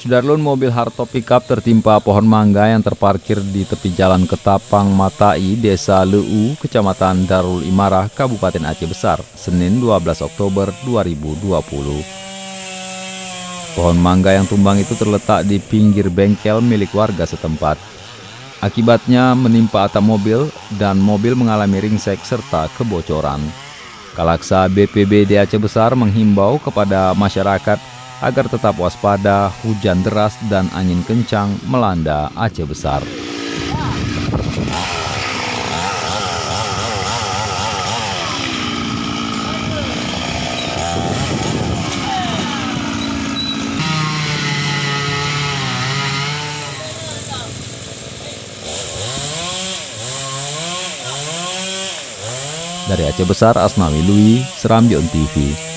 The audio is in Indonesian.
Sudarlun, mobil hardtop pickup tertimpa pohon mangga yang terparkir di tepi jalan Ketapang Matai, Desa Leu, Kecamatan Darul Imarah, Kabupaten Aceh Besar, Senin 12 Oktober 2020. Pohon mangga yang tumbang itu terletak di pinggir bengkel milik warga setempat. Akibatnya menimpa atap mobil dan mobil mengalami ringsek serta kebocoran. Kalaksa BPBD Aceh Besar menghimbau kepada masyarakat agar tetap waspada hujan deras dan angin kencang melanda Aceh Besar. Dari Aceh Besar, Asnawi Lui, Serambion TV.